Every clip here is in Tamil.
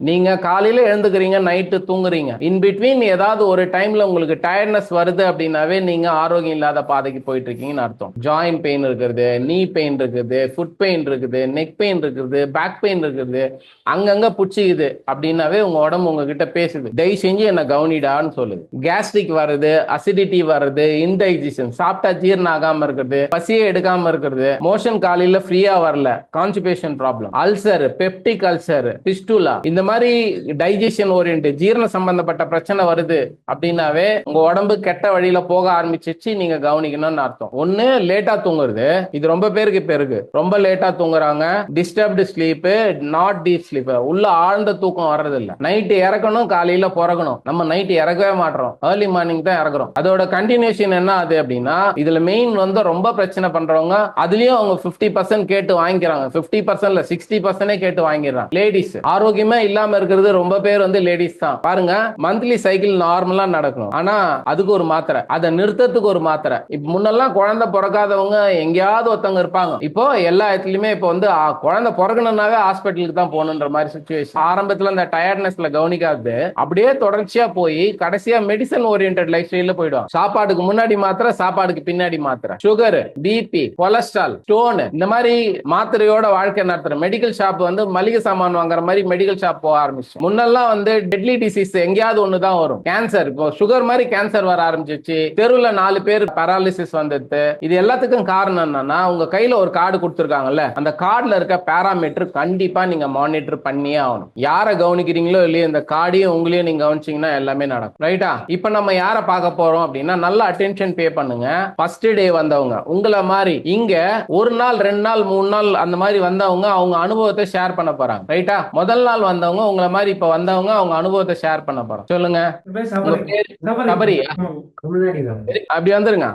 நீங்க காலையில எழுந்துக்கிறீங்க, நைட்டு தூங்குறீங்க. இன் பிட்வீன் ஏதாவது ஒரு டைம்ல உங்களுக்கு டயர்ட்னஸ் வருது அப்படின்னாவே நீங்க ஆரோக்கியம் இல்லாத பாதைக்கு போயிட்டு இருக்கீங்கன்னு அர்த்தம். ஜாயிண்ட் பெயின் இருக்குது, நீ பெயின் இருக்குது, ஃபுட் பெயின் இருக்குது, நெக் பெயின் இருக்குது, பேக் பெயின் இருக்குது, அங்கங்க புடிச்சிக்குது அப்படின்னாவே உங்க உடம்பு உங்ககிட்ட பேசுது. தயவு செஞ்சு என்ன கவனிடான்னு சொல்லுது. கேஸ்ட்ரிக் வருது, அசிடிட்டி வருது, இன்டைஜஷன், சாப்பிட்டா ஜீரணம் ஆகாம இருக்கிறது, பசியே எடுக்காம இருக்கிறது, மோஷன் காலையில ஃப்ரீயா வரல, constipation problem, ulcer, peptic ulcer, fistula, இந்த மாதிரி டைஜஷன் ஓரியன்ட் ஜீரண சம்பந்தப்பட்ட பிரச்சனை வருது அப்படின்னாவே உங்க உடம்பு கெட்ட வழியில போக ஆரம்பிச்சிச்சு. நீங்க கவனிக்கணும்னு அர்த்தம். ஒண்ணு லேட்டா தூங்குறது, இது ரொம்ப பேருக்கு இப்ப இருக்கு. ரொம்ப லேட்டா தூங்குறாங்க, disturbed sleep, not deep sleep, உள்ள ஆழ்ந்த தூக்கம் வர்றது இல்ல. நைட்டு இறக்கணும், காலையில பிறக்கணும். நம்ம நைட்டு இறக்கவே மாட்டோம், ஏர்லி மார்னிங் தான் இறக்குறோம். அதோட கண்டினியூஷன் என்ன ஆகுது அப்படின்னா, இதுல மெயின் வந்து ரொம்ப பிரச்சனை பண்றவங்க அதுலயும் அவங்க 50% கேட்டு வாங்கிக்கிறாங்க. 50% 60% கேட்டு வாங்கிடுறாங்க. லேடிஸ் ஆரோக்கியமே இல்லாம இருக்கிறது ரொம்ப பேர் வந்து லேடிஸ் தான். பாருங்க, மந்த்லி சைக்கிள் நார்மலா நடக்கும், ஆனா அதுக்கு ஒரு மாத்திரை, அதை நிறுத்தத்துக்கு ஒரு மாத்திரை. இப்ப முன்னெல்லாம் குழந்தை பிறக்காதவங்க எங்கேயாவது ஒருத்தவங்க இருப்பாங்க. இப்போ எல்லா இடத்துலயுமே இப்போ வந்து குழந்தை பிறக்கணும்னாவே ஹாஸ்பிட்டலுக்கு தான் போகணுன்ற மாதிரி சுச்சுவேஷன். ஆரம்பத்துல அந்த டயர்ட்னஸ்ல கவனிக்காது அப்படியே தொடர்ச்சியா போய் கடைசியா மெடிசன் ஓரியன்ட் லைஃப் ஸ்டைல போயிடும். சாப்பாடுக்கு முன்னாடி மாத்திரை, சாப்பாடுக்கு பின்னாடி மாத்திரை, சுகர், பிபி, கொலஸ்ட்ரால், ஸ்டோன், இந்த மாதிரி மாத்திரையோட வாழ்க்கை நடத்துற மெடிக்கல் ஷாப் வந்து மளிகை சாமான் வாங்குற மாதிரி மெடிக்கல் ஷாப் போக ஆரம்பிச்சு. முன்னெல்லாம் வந்து டெட்லி டிசீஸ் எங்கேயாவது ஒண்ணுதான் வரும். கேன்சர், இப்போ சுகர் மாதிரி கேன்சர் வர ஆரம்பிச்சிச்சு. தெருவில் 4 பேர் பேராலிசிஸ் வந்துட்டு. இது எல்லாத்துக்கும் காரணம் என்னன்னா, உங்க கையில ஒரு கார்டு கொடுத்துருக்காங்கல்ல, அந்த கார்டுல இருக்க பேராமீட்டர் கண்டிப்பா நீங்க மானிட்டர் பண்ணியே ஆகணும். யாரை கவனிக்கிறீங்களோ இல்லையோ இந்த கார்டையும் உங்களையும் நீங்க கவனிச்சீங்கன்னா எல்லாமே நடக்கும். ரைட்டா? இப்ப நம்ம யாரை பார்க்க போறோம் அப்படின்னா, நல்ல அட்டென்ஷன் பே பண்ணுங்க. ஃபர்ஸ்ட் டே வந்தவங்க உங்களை மாதிரி இங்க 1 நாள் 2 நாள் 3 நாள் அந்த மாதிரி வந்தவங்க அவங்க அனுபவத்தை ஷேர் பண்ண போறாங்க. ரைட்டா? முதல் நாள் வந்தவங்க உங்களை மாதிரி இப்ப வந்தவங்க அவங்க அனுபவத்தை ஷேர் பண்ண போறோம். சொல்லுங்க. உங்க பேரு சபரி. அப்படி வந்துருங்க.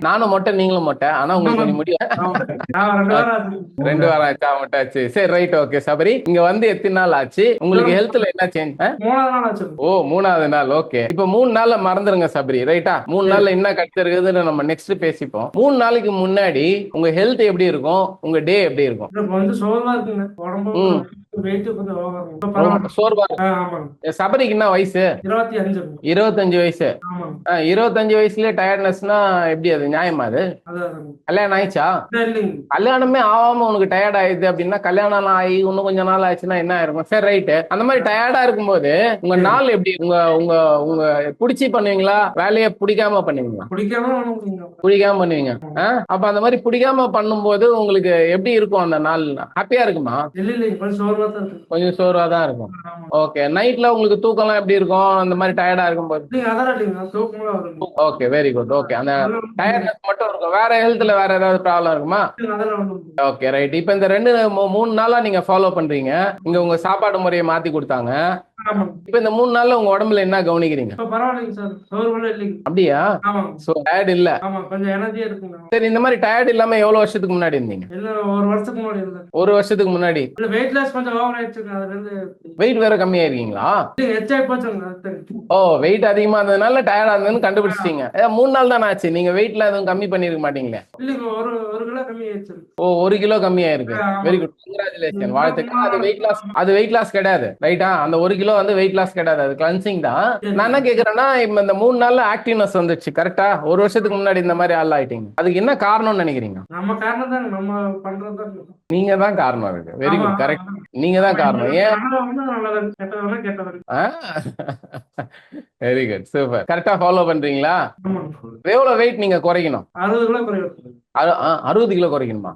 நானும் மொட்டை, நீங்களும் மொட்டை, ஆனா உங்களுக்கு கொஞ்சம் முடியும். 2 வாரம் ஆச்சா மொட்டை ஆச்சு? சரி, ரைட், ஓகே. சபரி, இங்க வந்து எத்தனை நாள் ஆச்சு? உங்களுக்கு ஹெல்த்ல என்ன சேஞ்ச்? 3வது நாள் ஆச்சு. ஓ, 3வது நாள். ஓகே. இப்ப 3 நாள்ல மறந்துருங்க சபரி. ரைட்டா? 3 நாள்ல என்ன கட்டு இருக்குதுன்னு நம்ம நெக்ஸ்ட் பேசிப்போம். 3 நாளைக்கு முன்னாடி உங்க ஹெல்த் எப்படி இருக்கும்? உங்க டே எப்படி இருக்கும்? சோர்வா இருக்குங்க உடம்பு. சோர்வா. சபரிக்கு என்ன வயசு? 25 வயசு. 25 வயசுல டயர்ட்னஸ்னா எப்படி? அது நியாயமா? அது கல்யாணம் ஆயிடுச்சா? கல்யாணமே ஆகாம உனக்கு டயர்ட் ஆயிடுது அப்படின்னா, கல்யாணம் ஆகி இன்னும் கொஞ்ச நாள் ஆயிடுச்சுன்னா என்ன ஆயிருக்கும்? சரி, ரைட்டு. அந்த மாதிரி டயர்டா இருக்கும்போது உங்க நாள் எப்படி? உங்க உங்க உங்க பிடிச்சி பண்ணுவீங்களா, வேலையை பிடிக்காம பண்ணுவீங்களா? பிடிக்காம பண்ணுவீங்க. அப்ப அந்த மாதிரி பிடிக்காம பண்ணும்போது உங்களுக்கு எப்படி இருக்கும் அந்த நாள்? ஹாப்பியா இருக்குமா? கொஞ்சம் சோர்வா தான் இருக்கும். ஓகே. நைட்ல உங்களுக்கு தூக்கம்லாம் எப்படி இருக்கும் அந்த மாதிரி டயர்டா இருக்கும்போது? Okay, very good. ஓகே, அந்த டயர்ட்னஸ் மட்டும் இருக்கும், வேற ஹெல்த்ல வேற ஏதாவது ப்ராப்ளம் இருக்குமா? Okay, right. இப்போ இந்த 3 நாளா நீங்க ஃபாலோ பண்றீங்க. இங்க உங்க சாப்பாடு முறையை மாத்தி கொடுத்தாங்க. இப்ப இந்த 3 நாள்ல உங்க உடம்புல என்ன கவனிக்கிறீங்க? அப்படியா? சோ டயர்ட் இல்ல. சரி, இந்த மாதிரி டயர்ட் இல்லாம எவ்வளவு வருஷத்துக்கு முன்னாடி இருந்தீங்க? 1 வருஷத்துக்கு முன்னாடி. வெயிட் வேற கம்மியா இருக்கீங்களா? ஓ, வெயிட் அதிகமா இருந்ததுனால டயர்டா இருந்ததுன்னு கண்டுபிடிச்சிட்டீங்க. 3 நாள் தான் ஆச்சு. நீங்க வெயிட்ல எதுவும் கம்மி பண்ணிருக்க மாட்டீங்களே? ஓ, 1 கிலோ கம்மியா இருக்கு. வெரி குட், கங்க்ராச்சுலேஷன், வாழ்த்துக்கள். அது வெயிட் லாஸ் கிடையாது. ரைட்டா? அந்த 1 கிலோ வந்து வெயிட் லாஸ் கிடையாது, அது கிளன்சிங் தான். நான் என்ன கேக்குறேன்னா, இப்ப இந்த 3 நாள்ல ஆக்டிவ்னஸ் வந்துச்சு. கரெக்டா? 1 வருஷத்துக்கு முன்னாடி இந்த மாதிரி ஆள் ஆயிட்டீங்க. அதுக்கு என்ன காரணம்னு நினைக்கிறீங்க? நீங்க தான் காரணம் இருக்கு. Very good, correct. நீங்க தான் காரணம். ஏன்? Very good, super. கரெக்டா ஃபாலோ பண்றீங்களா? எவ்வளவு வெயிட் நீங்க குறைக்கணும்? 60 கிலோ குறைக்கணுமா?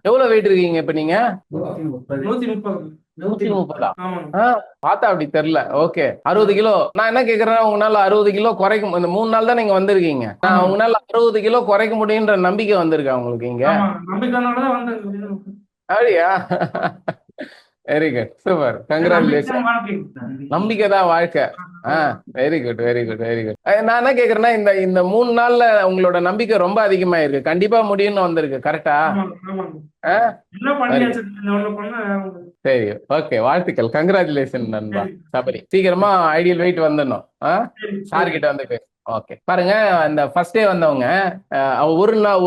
எவ்வளவு வெயிட் இருக்கீங்க இப்ப நீங்க? 130. பார்த்தா அப்படி தெரியல. Okay, 60 kilo. நான் என்ன கேக்குறேன்னா, உங்களால 60 கிலோ குறைக்கும், இந்த 3 நாள் தான் நீங்க வந்திருக்கீங்க. உங்களால 60 கிலோ குறைக்க முடியுன்ற நம்பிக்கை வந்திருக்கா உங்களுக்கு இங்க? அப்படியா? Very good, super, congratulation. நம்பிக்கை தான் வாழ்க்கை. Very good, very good, very good. நான் என்ன கேக்குறேன்னா, இந்த 3 நாள்ல உங்களோட நம்பிக்கை ரொம்ப அதிகமாயிருக்கு, கண்டிப்பா முடியும்னு வந்திருக்கு. கரெக்டா? சரி, ஓகே, வாழ்த்துக்கள், கங்க்ராச்சுலேஷன் நண்பா. சபரி, சீக்கிரமா ஐடியல் வெயிட் வந்துடணும். சார் கிட்ட வந்து பேசு. ஓகே பாருங்க, அந்த ஃபர்ஸ்ட் டே வந்தவங்க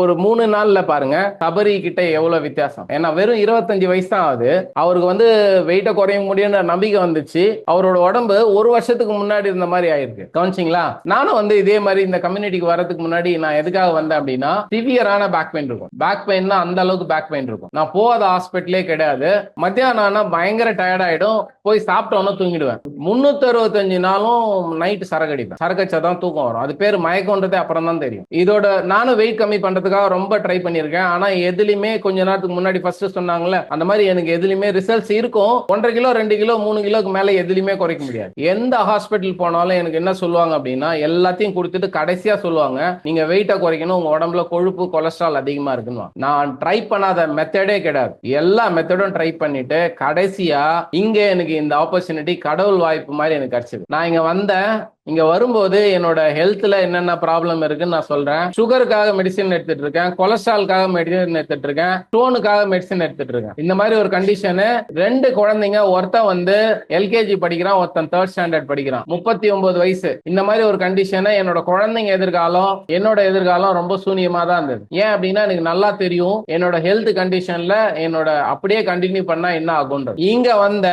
ஒரு 3 நாள்ல பாருங்க சபரி கிட்ட எவ்வளவு வித்தியாசம். ஏன்னா வெறும் 25 வயசு தான் ஆகுது. அவருக்கு வந்து வெயிட்ட குறைய முடியும்னு நம்பிக்கை வந்துச்சு. அவரோட உடம்பு ஒரு வருஷத்துக்கு முன்னாடி இருந்த மாதிரி ஆயிருக்கு. கவனிச்சிங்களா? நானும் வந்து இதே மாதிரி இந்த கம்யூனிட்டிக்கு வரதுக்கு முன்னாடி நான் எதுக்காக வந்தேன் அப்படின்னா, சிவியரான பேக் பெயின் இருக்கும். பேக் பெயின்னா அந்த அளவுக்கு பேக் பெயின் இருக்கும். நான் போகாத ஹாஸ்பிட்டலே கிடையாது. மத்தியானம் ஆனா பயங்கர டயர்ட் ஆயிடும். போய் சாப்பிட்டோன்னு தூங்கிடுவேன். 365 நாளும் நைட் சரக்கு அடிப்பேன். சரக்கு அடிச்சாதான் தூக்கம் வரும். அது பேர் மயக்கம்ன்றது அப்புறம் தான் தெரியும். இதோட நானும் வெயிட் கம்மி பண்றதுக்காக ரொம்ப ட்ரை பண்ணியிருக்கேன். ஆனா எதுலயுமே கொஞ்ச நேரத்துக்கு முன்னாடி ஃபர்ஸ்ட் சொன்னாங்கல்ல, அந்த மாதிரி எனக்கு எதுலயுமே ரிசல்ட்ஸ் இருக்கும். 1.5 கிலோ 2 கிலோ 3 கிலோக்கு மேல எதுலயுமே குறைக்க முடியாது. எந்த ஹாஸ்பிட்டல் போனாலும் எனக்கு என்ன சொல்லுவாங்க அப்படின்னா, எல்லாத்தையும் கொடுத்துட்டு கடைசியா சொல்லுவாங்க, நீங்க வெயிட்ட குறைக்கணும், உங்க உடம்புல கொழுப்பு கொலஸ்ட்ரால் அதிகமா இருக்குன்னு. நான் ட்ரை பண்ணாத மெத்தடே கிடையாது. எல்லா மெத்தடும் ட்ரை பண்ணிட்டு கடைசியா இங்க எனக்கு இந்த ஆப்பர்ச்சுனிட்டி கடவுள் வாய்ப்பு மாதிரி எனக்கு கிடைச்சது. நான் இங்க வந்தேன். இங்க வரும்போது என்னோட ஹெல்த்ல என்னென்ன ப்ராப்ளம் இருக்குன்னு நான் சொல்றேன். சுகருக்காக மெடிசன் எடுத்துட்டு இருக்கேன், கொலஸ்ட்ரால்காக மெடிசன் எடுத்துட்டு இருக்கேன், ஸ்டோனுக்காக மெடிசன் எடுத்துட்டு இருக்கேன். இந்த மாதிரி ஒரு கண்டிஷனு. 2 குழந்தைங்க, ஒருத்தன் வந்து எல்கேஜி படிக்கிறான், ஒருத்தன் 3rd ஸ்டாண்டர்ட் படிக்கிறான், 39 வயசு. இந்த மாதிரி ஒரு கண்டிஷனு. என்னோட குழந்தைங்க எதிர்காலம், என்னோட எதிர்காலம் ரொம்ப சூனியமா தான் இருந்தது. ஏன் அப்படின்னா எனக்கு நல்லா தெரியும் என்னோட ஹெல்த் கண்டிஷன்ல என்னோட அப்படியே கண்டினியூ பண்ணா என்ன ஆகும்ன்றது. இங்க வந்த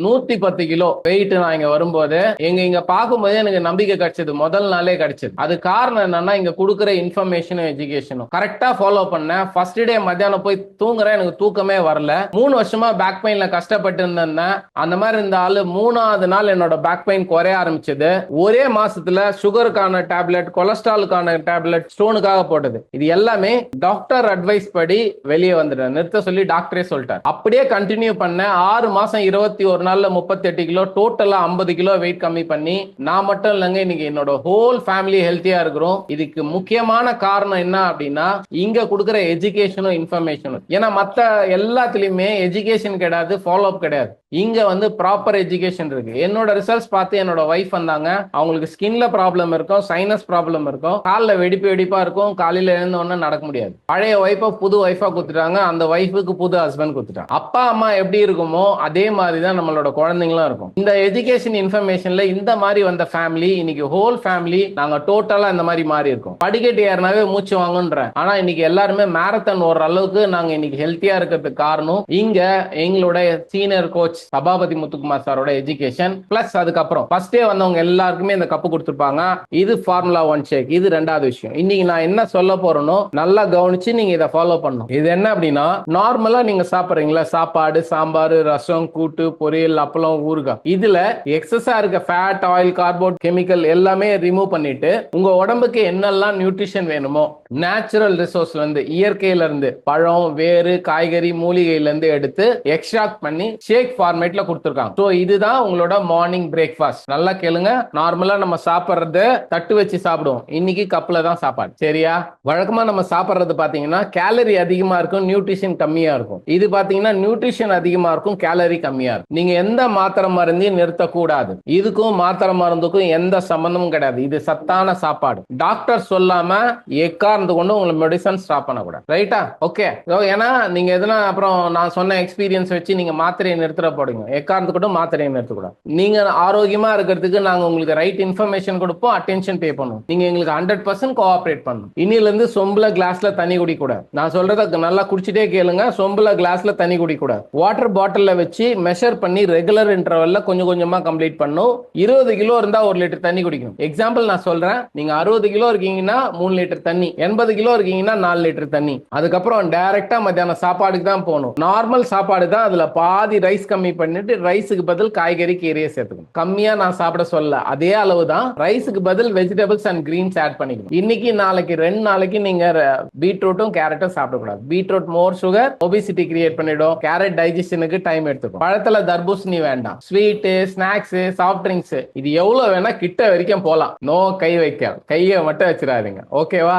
110 கிலோ வெயிட் நான் இங்க வரும்போது இங்க பார்க்கும்போது எனக்கு நம்பிக்கை கிடைச்சது. முதல் நாளே கிடைச்சது. அது காரணம் என்னன்னா, இங்க கொடுக்குற இன்ஃபர்மேஷனும் எஜுகேஷனும் கரெக்டா ஃபாலோ பண்ணேன். ஃபர்ஸ்ட் டே மத்தியானம் போய் தூங்குறேன், எனக்கு தூக்கமே வரல. 3 வருஷமா பேக் பெயின்ல கஷ்டப்பட்டு இருந்தேன். அந்த மாதிரி இருந்த ஆளு 3வது நாள் என்னோட பேக் பெயின் குறைய ஆரம்பிச்சது. ஒரே மாசத்துல சுகருக்கான டேப்லெட், கொலஸ்ட்ராலுக்கான டேப்லெட், ஸ்டோனுக்காக போட்டது. இது எல்லாமே டாக்டர் அட்வைஸ் படி வெளியே வந்துட்டேன். நிறுத்த சொல்லி டாக்டரே சொல்லிட்டார். அப்படியே கண்டினியூ பண்ண 6 மாசம் 21 நாள்ல 38 கிலோ, டோட்டலா 50 கிலோ வெயிட் கம்மி பண்ணி, நான் மட்டும் இல்லைங்க, இன்னைக்கு என்னோட ஹோல் ஃபேமிலி ஹெல்த்தியா இருக்கிறோம். இதுக்கு முக்கியமான காரணம் என்ன அப்படின்னா, இங்க கொடுக்குற எஜுகேஷனும் இன்ஃபர்மேஷனும். ஏன்னா மத்த எல்லாத்துலயுமே எஜுகேஷன் கிடையாது, ஃபாலோ அப் கிடையாது. இங்க வந்து ப்ராப்பர் எஜுகேஷன் இருக்கு. என்னோட ரிசல்ட்ஸ் பார்த்து என்னோட வைஃப் வந்தாங்க. அவங்களுக்கு ஸ்கின்ல ப்ராப்ளம் இருக்கும், சைனஸ் ப்ராப்ளம் இருக்கும், காலில் வெடிப்பா இருக்கும், காலையில எழுந்த உடனே நடக்க முடியாது. பழைய வைஃபை புது வைஃபா கொடுத்துட்டாங்க, அந்த வைஃபுக்கு புது ஹஸ்பண்ட் கொடுத்துட்டாங்க. அப்பா அம்மா எப்படி இருக்குமோ அதே மாதிரி தான் நம்மளோட குழந்தைங்களும் இருக்கும். இந்த எஜுகேஷன் இன்ஃபர்மேஷன்ல இந்த மாதிரி வந்த ஃபேமிலி, இன்னைக்கு ஹோல் ஃபேமிலி நாங்க டோட்டலா இந்த மாதிரி மாறி இருக்கோம். படிக்கட்டு ஏறினாவே மூச்சு வாங்குன்றேன். ஆனா இன்னைக்கு எல்லாருமே மேரத்தான் ஓடுற அளவுக்கு நாங்க இன்னைக்கு ஹெல்த்தியா இருக்கிறதுக்கு காரணம் இங்க எங்களோட சீனியர் கோச் சபாபதி முத்துக்குமார் சாரோட எஜுகேஷன் பிளஸ். அதுக்கப்புறம் ஃபர்ஸ்ட் டே வந்தவங்க எல்லாருக்குமே இந்த கப்பு கொடுத்துருப்பாங்க. இது ஃபார்முலா 1 ஷேக். இது 2வது விஷயம். இன்னைக்கு நான் என்ன சொல்ல போறேனோ நல்லா கவனிச்சு நீங்க இதை ஃபாலோ பண்ணணும். இது என்ன அப்படின்னா, நார்மலா நீங்க சாப்பிடுறீங்களா, சாப்பாடு, சாம்பார், ரசம், கூட்டு, பொரியல், அப்பளம், ஊறுகாய், இதுல எக்ஸஸா இருக்க ஃபேட், ஆயில், கார்போட், கெமிக்கல் எல்லாமே ரிமூவ் பண்ணிட்டு உங்க உடம்புக்கு என்னெல்லாம் நியூட்ரிஷன் வேணுமோ நேச்சுரல் ரிசோர்ஸ்ல இருந்து, இயற்கையில இருந்து, பழம், வேறு, காய்கறி, மூலிகையில இருந்து எடுத்து எக்ஸ்ட்ராக்ட் பண்ணி ஷேக் ஃபார்மேட்ல கொடுத்துருக்காங்க. சோ இதுதான் உங்களோட மார்னிங் பிரேக்ஃபாஸ்ட். நல்லா கேளுங்க. நார்மலா நம்ம சாப்பிடுறது தட்டு வச்சு சாப்பிடுவோம். இன்னைக்கு கப்ல தான் சாப்பாடு. சரியா? வழக்கமா நம்ம சாப்பிடுறது பாத்தீங்கன்னா கேலரி அதிகமா இருக்கும், நியூட்ரிஷன் கம்மியா இருக்கும். இது பாத்தீங்கன்னா நியூட்ரிஷன் அதிகமா இருக்கும், கேலரி கம்மியா இருக்கும். நீங்க எந்த மாத்திரை மருந்தையும் நிறுத்தக்கூடாது. இதுக்கும் மாத்திரை மருந்துக்கும் எந்த சம்பந்தமும் கிடையாது. இது சத்தான சாப்பாடு. டாக்டர் சொல்லாம எக்காரணத்து கொண்டு உங்களுக்கு மெடிசன் ஸ்டாப் பண்ணக்கூடாது. ரைட்டா? ஓகே. ஏன்னா நீங்க எதுனா அப்புறம் நான் சொன்ன எக்ஸ்பீரியன்ஸ் வச்சு நீங்க மாத்திரையை நிறுத்த போடுங்க. எக்காரணத்து கொண்டு மாத்திரையை நிறுத்தக்கூடாது. நீங்க ஆரோக்கியமா இருக்கிறதுக்கு நாங்க உங்களுக்கு ரைட் இன்ஃபர்மேஷன் கொடுப்போம், அட்டென்ஷன் பே பண்ணுவோம். நீங்க எங்களுக்கு 100% கோஆபரேட் பண்ணணும். இன்னில இருந்து சொம்புல கிளாஸ்ல தண்ணி குடிக்கூடாது. நான் சொல்றத நல்லா குடிச்சிட்டே கேளுங்க. சொம்புல கிளாஸ்ல தண்ணி குடிக்கூடாது. வாட்டர் பாட்டில்ல வச்சு மெஷர் பண்ணி ரெகுலர் இன்டர்வல்ல கொஞ்சம் கொஞ்சமா கம்ப்ளீட் பண்ணும். 20 கிலோ இருந்தா 1 லிட்டர் தண்ணி குடிக்கணும். எக்ஸாம்பிள் நான் சொல்றேன். நீங்க 60 கிலோ இருக்கீங்கன்னா 3 லிட்டர் தண்ணி, 80 கிலோ இருக்கீங்கன்னா 4 லிட்டர் தண்ணி. அதுக்கப்புறம் டைரக்டா மத்தியானம் சாப்பாடுக்கு தான் போகணும். நார்மல் சாப்பாடு தான், அதுல பாதி ரைஸ் கம்மி பண்ணிட்டு ரைஸுக்கு பதில் காய்கறி, கீரையை சேர்த்துக்கணும். கம்மியா நான் சாப்பிட சொல்ல, அதே அளவு தான் ரைஸுக்கு பதில் வெஜிடபிள்ஸ் அண்ட் கிரீன்ஸ் ஆட் பண்ணிக்கணும். இன்னைக்கு நாளைக்கு 2 நாளைக்கு நீங்க பீட்ரூட்டும் கேரட்டும் சாப்பிடக்கூடாது. பீட்ரூட் மோர் சுகர், ஒபிசிட்டி கிரியேட் பண்ணிடும். கேரட் டைஜஷனுக்கு டைம் எடுத்துக்கும். பழத்துல தர்பூசணி வேண்டாம். ஸ்வீட், ஸ்நாக்ஸ், சாஃப்ட் ட்ரிங்க்ஸ் இது எவ்வளவு வேணா கிட்ட வரைக்கும் போலாம். நோ கை வைக்க, கையை மட்டும் வச்சிடாதீங்க. ஓகேவா?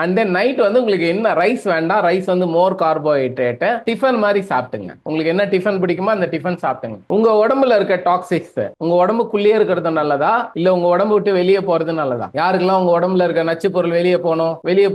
அண்ட் தென் நைட் வந்து உங்களுக்கு என்ன ரைஸ் வேண்டாம், ரைஸ் வந்து மோர் கார்போஹைட்ரேட், டிஃபன் மாதிரி சாப்பிட்டுங்க. உங்களுக்கு என்ன டிஃபன் பிடிக்குமோ அந்த டிஃபன் சாப்பிட்டுங்க. உங்க உடம்புல இருக்க டாக்ஸிக்ஸ் உங்க உடம்புக்குள்ளேயே இருக்கிறது நல்லதா இல்ல உங்க உடம்பு விட்டு வெளியே போறது நல்லதா? யாருக்கெல்லாம் உங்க உடம்புல இருக்க நச்சு பொருள் வெளியே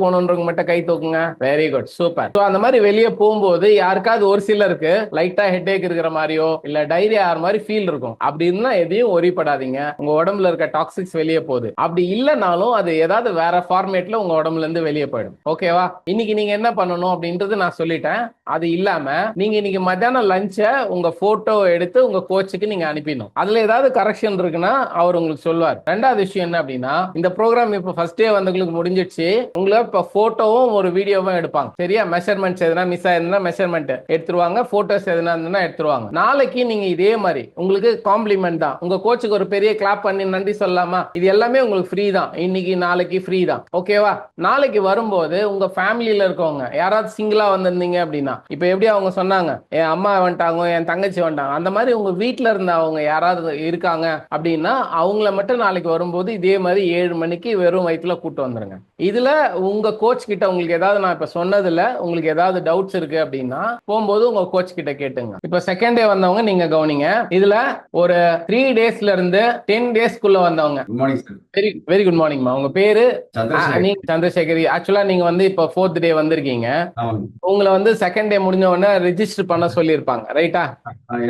போகணுன்றவங்க மட்டும் கை தூக்குங்க. Very good, super. ஸோ அந்த மாதிரி வெளியே போகும்போது யாருக்காவது ஒரு சிலருக்கு லைட்டா ஹெட்ஏக் இருக்கிற மாதிரியோ இல்ல டைரியா ஆகிற மாதிரி ஃபீல் இருக்கும். அப்படி இருந்தா எதையும் ஒரிப்படாதீங்க, உங்க உடம்புல இருக்க டாக்ஸிக்ஸ் வெளியே போகுது. அப்படி இல்லைனாலும் அது ஏதாவது வேற ஃபார்மேட்ல உங்க உடம்புல இருந்து வெளியே போயிடும். ஓகேவா? இன்னைக்கு நீங்க என்ன பண்ணணும் அப்படின்றது நான் சொல்லிட்டேன். அது இல்லாம நீங்க இன்னைக்கு மத்தியானம் லஞ்சை உங்க போட்டோ எடுத்து உங்க கோச்சுக்கு நீங்க அனுப்பிடணும். அதுல ஏதாவது கரெக்ஷன் இருக்குன்னா அவர் உங்களுக்கு சொல்லுவார். ரெண்டாவது விஷயம் என்ன அப்படின்னா, இந்த ப்ரோக்ராம் இப்ப ஃபர்ஸ்ட் டே வந்தவங்களுக்கு முடிஞ்சிடுச்சு. உங்களை இப்ப போட்டோவும் ஒரு வீடியோவும் எடுப்பாங்க. சரியா? மெஷர்மெண்ட்ஸ் எதுனா மிஸ் ஆயிருந்தா மெஷர்மெண்ட் எடுத்துருவாங்க, போட்டோஸ் எதுனா இருந்ததுன்னா எடுத்துருவாங்க. நாளைக்கு நீங்க இதே மாதிரி உங்களுக்கு காம்ப்ளிமெண்ட் தான், உங்க கோச்சுக்கு ஒரு பெரிய கிளாப் பண்ணி நன்றி சொல்லலாமா? இது எல்லாமே உங்களுக்கு ஃப்ரீ தான். இன்னைக்கு நாளைக்கு ஃப்ரீ தான். ஓகேவா? நாளைக்கு வரும்போது உங்க ஃபேமிலியில இருக்கவங்க யாராவது சிங்கிளா வந்திருந்தீங்க அப்படின்னா, இப்ப எப்படி அவங்க சொன்னாங்க, என் அம்மா வந்துட்டாங்க, என் தங்கச்சி வந்துட்டாங்க, அந்த மாதிரி உங்க வீட்டுல இருந்த அவங்க யாராவது இருக்காங்க அப்படின்னா அவங்கள மட்டும் நாளைக்கு வரும்போது இதே மாதிரி 7 மணிக்கு வெறும் வயிற்றுல கூட்டு வந்துருங்க. இதுல உங்க கோச் கிட்ட உங்களுக்கு ஏதாவது நான் இப்ப சொன்னதுல உங்களுக்கு ஏதாவது டவுட்ஸ் இருக்கு அப்படின்னா போகும்போது உங்க கோச் கிட்ட கேட்டுங்க. இப்ப செகண்ட் டே வந்தவங்க நீங்க கவனிங்க. இதுல ஒரு 3 டேஸ்ல இருந்து 10 டேஸ்க்குள்ள வந்தவங்க. Good morning sir. Very very good மார்னிங்மா. உங்க பேரு? சந்திரசேகர். நீங்க சந்திரசேகர். ஆக்சுவலா நீங்க வந்து இப்ப 4th டே வந்திருக்கீங்க. ஆமாங்க. உங்களை வந்து செகண்ட் டே முடிஞ்ச உடனே ரெஜிஸ்டர் பண்ண சொல்லியிருப்பாங்க, ரைட்டா?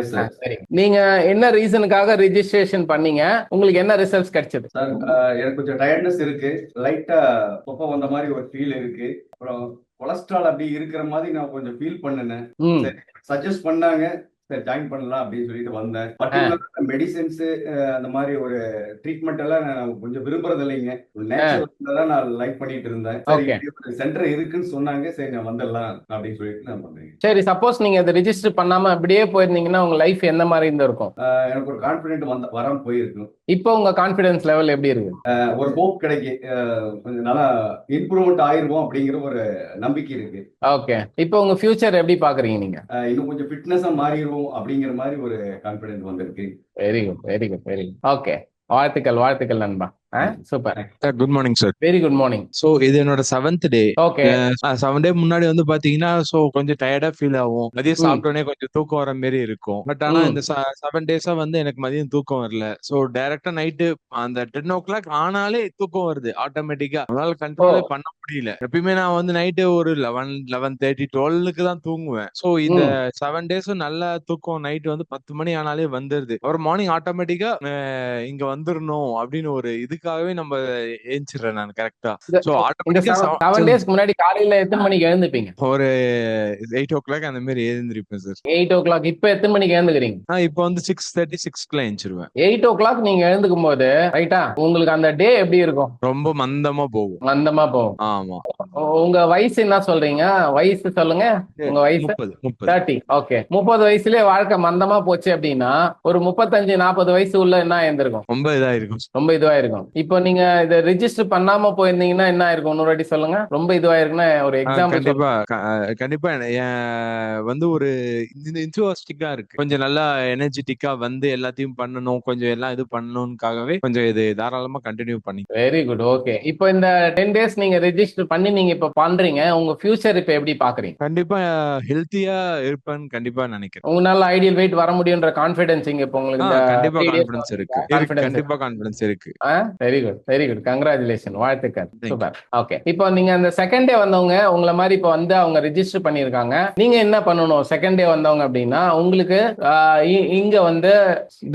Yes sir. சரி, நீங்க என்ன ரீசனுக்காக ரெஜிஸ்ட்ரேஷன் பண்ணீங்க? உங்களுக்கு என்ன ரிசல்ட்ஸ் கிடைச்சது? சார் எனக்கு கொஞ்சம் டயர்ட்னஸ் இருக்கு, லைட்டா தொப்பை வந்த மாதிரி ஒரு ஃபீல் இருக்கு, அப்புறம் கொலஸ்ட்ரால் அப்படி இருக்கிற மாதிரி நான் கொஞ்சம் ஃபீல் பண்ணினேன். சரி, சஜஸ்ட் பண்ணாங்க, சரி ஜாயின் பண்ணலாம் அப்படின்னு சொல்லிட்டு வந்தேன். பர்டிகுலரா மெடிசின்ஸ் அந்த மாதிரி ஒரு ட்ரீட்மெண்ட் எல்லாம் நான் கொஞ்சம் விரும்புறது இல்லைங்க. நேச்சுரல் தான் நான் லைக் பண்ணிட்டு இருந்தேன். சரி, சென்டர் இருக்குன்னு சொன்னாங்க, சரி நான் வந்துடலாம் அப்படின்னு சொல்லிட்டு நான் பண்றேன். சரி, சப்போஸ் நீங்க அதை ரெஜிஸ்டர் பண்ணாம அப்படியே போயிருந்தீங்கன்னா உங்க லைஃப் எந்த மாதிரி இருந்திருக்கும்? எனக்கு ஒரு கான்பிடென்ட் வராம போயிருக்கும். இப்போ உங்க கான்பிடன்ஸ் லெவல் எப்படி இருக்கு? ஒரு ஹோப் கிடைக்கு, கொஞ்சம் நல்லா இம்ப்ரூவ்மெண்ட் ஆயிருவோம் அப்படிங்கிற ஒரு நம்பிக்கை இருக்கு. ஓகே, இப்போ உங்க ஃபியூச்சர் எப்படி பாக்குறீங்க நீங்க? இன்னும் கொஞ்சம் ஃபிட்னஸா மாறிடுவோம் அப்படிங்கிற மாதிரி ஒரு கான்பிடன்ஸ் வந்திருக்கு. Very good, very good, very good. Okay, வாழ்த்துக்கள், வாழ்த்துக்கள் நண்பா. Super sir. Good morning sir. Very good morning. So இது என்னோட 7th டே. ஓகே. 7 டே முன்னாடி வந்து பாத்தீங்கன்னா சோ கொஞ்சம் டயர்டா ஃபீல் ஆகும், மதியம் சாப்பிட்டோன்னே கொஞ்சம் தூக்கம் வர மாதிரி இருக்கும். பட் ஆனா இந்த 7 டேஸா வந்து எனக்கு மதியம் தூக்கம் வரல. சோ டைரக்டா நைட்டு அந்த 10 o'clock ஆனாலே தூக்கம் வருது ஆட்டோமேட்டிக்கா. அதனால கண்ட்ரோலே பண்ண முடியல. எப்பயுமே நான் வந்து நைட்டு ஒரு 11:30 12க்கு தான் தூங்குவேன். சோ இந்த 7 டேஸும் நல்ல தூக்கம். நைட் வந்து 10 மணி ஆனாலே வந்துருது. அப்புறம் மார்னிங் ஆட்டோமேட்டிக்கா இங்க வந்துடணும் அப்படின்னு ஒரு இதுக்காகவே நம்ம ஏஞ்சிடுறேன் நான் கரெக்டா. சோ ஆட்டோமேட்டிக்கா 7 டேஸ்க்கு முன்னாடி காலையில எத்தனை மணிக்கு எழுந்துப்பீங்க? ஒரு 8 o'clock அந்த மாதிரி எழுந்திருப்பேன் சார். 8 o'clock. இப்ப எத்தனை மணிக்கு எழுந்துக்கிறீங்க? இப்போ வந்து 6:30 6க்குள்ள எழுந்திருவேன். 8 o'clock நீங்க எழுந்துக்கும் போது ரைட்டா உங்களுக்கு அந்த டே எப்படி இருக்கும்? ரொம்ப மந்தமா போகும். மந்தமா போகும். ஆமா. உங்க வயசு என்ன சொல்றீங்க? வயசு சொல்லுங்க. உங்க வயசு 30. ஓகே, 30 வயசுலயே வாழ்க்கை மந்தமா போச்சு அப்படின்னா ஒரு 35 40 வயசு உள்ள என்ன ஆயிருந்திருக்கும்? ரொம்ப இதா இருக்கும். ரொம்ப இதுவா இருக்கும். இப்போ நீங்க இதை ரெஜிஸ்டர் பண்ணாம போயிருந்தீங்கன்னா என்ன ஆயிருக்கும்? இன்னொரு வாட்டி சொல்லுங்க. ரொம்ப இதுவா இருக்குன்னா ஒரு எக்ஸாம்பிள். கண்டிப்பா வந்து ஒரு இன்சுவாஸ்டிக்கா இருக்கு, கொஞ்சம் நல்லா எனர்ஜெட்டிக்கா வந்து எல்லாத்தையும் பண்ணணும், கொஞ்சம் எல்லாம் இது பண்ணணும்காகவே கொஞ்சம் இது தாராளமா கண்டினியூ பண்ணி. Very good. ஓகே, இப்போ இந்த 10 டேஸ் நீங்க ரெஜிஸ்டர் பண்ணி நீங்க இப்ப பண்றீங்க. உங்க ஃபியூச்சர் இப்ப எப்படி பாக்குறீங்க? கண்டிப்பா ஹெல்த்தியா இருப்பேன்னு கண்டிப்பா நினைக்கிறேன். உங்களால ஐடியல் வெயிட் வர முடியும்ன்ற கான்ஃபிடன்ஸ் இங்க இப்ப உங்களுக்கு கண்டிப்பா கான்ஃபிடன்ஸ் இருக்கு. கண்டிப்பா கான்ஃபிடன்ஸ் இருக்கு. Very good, very good. Congratulation, வாழ்த்துக்கள். சூப்பர். ஓகே, இப்போ நீங்க அந்த செகண்ட் டே வந்தவங்க உங்களை மாதிரி இப்போ வந்து அவங்க ரெஜிஸ்டர் பண்ணிருக்காங்க. நீங்க என்ன பண்ணணும்? செகண்ட் டே வந்தவங்க அப்படின்னா உங்களுக்கு இங்க வந்து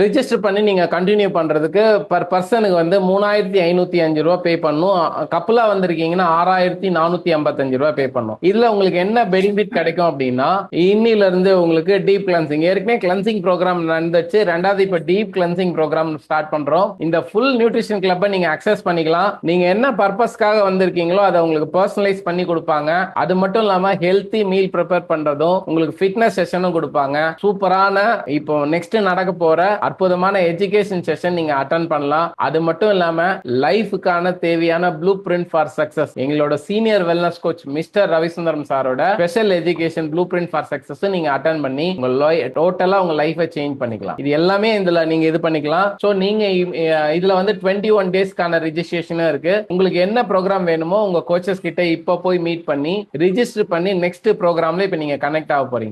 ரெஜிஸ்டர் பண்ணி நீங்க கண்டினியூ பண்றதுக்கு பர் பர்சனுக்கு வந்து 3505 ரூபாய் பே பண்ணும். கப்பலா வந்திருக்கீங்கன்னா 6455 ரூபாய் பே பண்ணும். இதுல உங்களுக்கு என்ன பெனிஃபிட் கிடைக்கும் அப்படின்னா இன்னில இருந்து உங்களுக்கு டீப் கிளன்சிங், ஏற்கனவே கிளன்சிங் ப்ரோக்ராம் நடந்துச்சு, ரெண்டாவது இப்ப டீப் கிளன்சிங் ப்ரோக்ராம் ஸ்டார்ட் பண்றோம். இந்த ஃபுல் நியூட்ரிஷன் கிளப்பை நீங்க அக்சஸ் பண்ணிக்கலாம். நீங்க என்ன பர்பஸ்க்காக வந்திருக்கீங்களோ அதை உங்களுக்கு பர்சனலைஸ் பண்ணி கொடுப்பாங்க. அது மட்டும் இல்லாம ஹெல்த்தி மீல் ப்ரிப்பேர் பண்றதும் உங்களுக்கு ஃபிட்னஸ் செஷனும் கொடுப்பாங்க. சூப்பரான இப்போ நெக்ஸ்ட் நடக்க போற அற்புதமான எஜுகேஷன் செஷன் நீங்க அட்டெண்ட் பண்ணலாம். அது மட்டும் இல்லாம லைஃபுக்கான தேவையான ப்ளூ பிரிண்ட் ஃபார் சக்சஸ் எங்களோட senior wellness coach mister Ravisundaram சாரோட special education blue print for success நீங்க அட்டெண்ட் பண்ணி உங்க டோட்டலா உங்க லைஃபை சேஞ்ச் பண்ணிக்கலாம். இது எல்லாமே இதுல நீங்க இது பண்ணிக்கலாம். சோ நீங்க இதுல வந்து 21 21 டேஸ்க்கான ரிஜிஸ்ட்ரேஷனும் இருக்கு. உங்களுக்கு என்ன ப்ரோக்ராம் வேணுமோ உங்க கோச்சஸ் கிட்ட இப்ப போய் மீட் பண்ணி ரிஜிஸ்டர் பண்ணி நெக்ஸ்ட் ப்ரோக்ராம்ல இப்ப நீங்க கனெக்ட் ஆக போறீங்க.